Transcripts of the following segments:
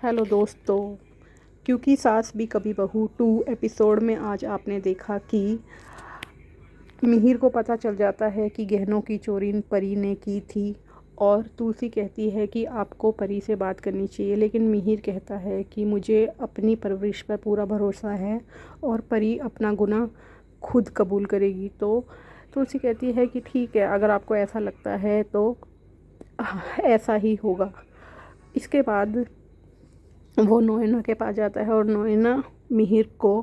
Hello दोस्तों। क्योंकि सास भी कभी बहू 2 एपिसोड में आज आपने देखा कि मिहिर को पता चल जाता है कि गहनों की चोरी परी ने की थी और तुलसी कहती है कि आपको परी से बात करनी चाहिए, लेकिन मिहिर कहता है कि मुझे अपनी परवरिश पर पूरा भरोसा है और परी अपना गुनाह खुद कबूल करेगी। तो तुलसी कहती है कि ठीक है, अगर आपको ऐसा लगता है तो ऐसा ही होगा। इसके बाद वो नोएना के पास जाता है और नोएना मिहिर को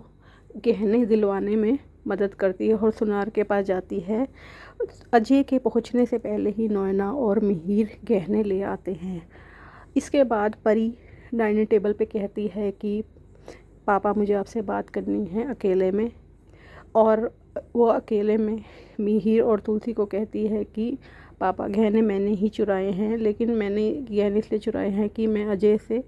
गहने दिलवाने में मदद करती है और सुनार के पास जाती है। अजय के पहुंचने से पहले ही नोएना और मिहिर गहने ले आते हैं। इसके बाद परी डाइनिंग टेबल पे कहती है कि पापा मुझे आपसे बात करनी है अकेले में, और वो अकेले में मिहिर और तुलसी को कहती है कि पापा गहने मैंने ही चुराए हैं, लेकिन मैंने गहने इसलिए चुराए हैं कि मैं अजय से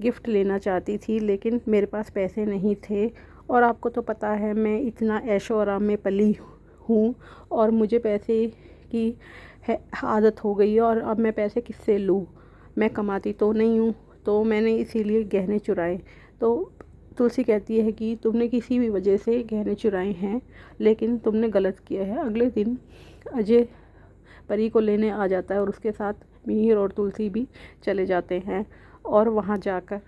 गिफ्ट लेना चाहती थी, लेकिन मेरे पास पैसे नहीं थे और आपको तो पता है मैं इतना ऐशो आराम में पली हूँ और मुझे पैसे की आदत हो गई है और अब मैं पैसे किससे लूँ, मैं कमाती तो नहीं हूँ, तो मैंने इसीलिए गहने चुराए। तो तुलसी कहती है कि तुमने किसी भी वजह से गहने चुराए हैं, लेकिन तुमने गलत किया है। अगले दिन अजय परी को लेने आ जाता है और उसके साथ मिहिर और तुलसी भी चले जाते हैं और वहाँ जाकर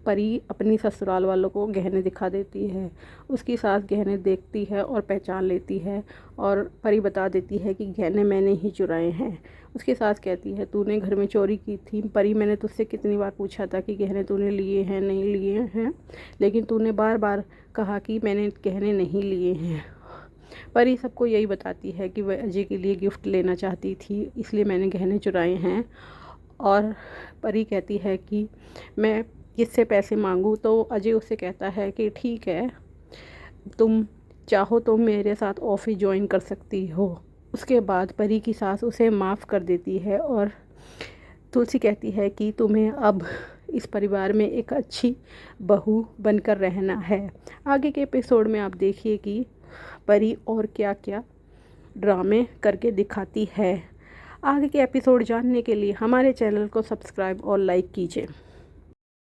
परी अपनी ससुराल वालों को गहने दिखा देती है। उसकी सास गहने देखती है और पहचान लेती है और परी बता देती है कि गहने मैंने ही चुराए हैं। उसकी सास कहती है तूने घर में चोरी की थी परी, मैंने तुझसे कितनी बार पूछा था कि गहने तूने लिए हैं नहीं लिए हैं, लेकिन तूने बार बार कहा कि मैंने गहने नहीं लिए हैं। परी सबको यही बताती है कि वह अजय के लिए गिफ्ट लेना चाहती थी, इसलिए मैंने गहने चुराए हैं। और परी कहती है कि मैं किससे पैसे मांगूं, तो अजय उससे कहता है कि ठीक है, तुम चाहो तो मेरे साथ ऑफिस ज्वाइन कर सकती हो। उसके बाद परी की सास उसे माफ़ कर देती है और तुलसी कहती है कि तुम्हें अब इस परिवार में एक अच्छी बहू बनकर रहना है। आगे के एपिसोड में आप देखिए कि परी और क्या क्या ड्रामे करके दिखाती है। आगे के एपिसोड जानने के लिए हमारे चैनल को सब्सक्राइब और लाइक कीजिए।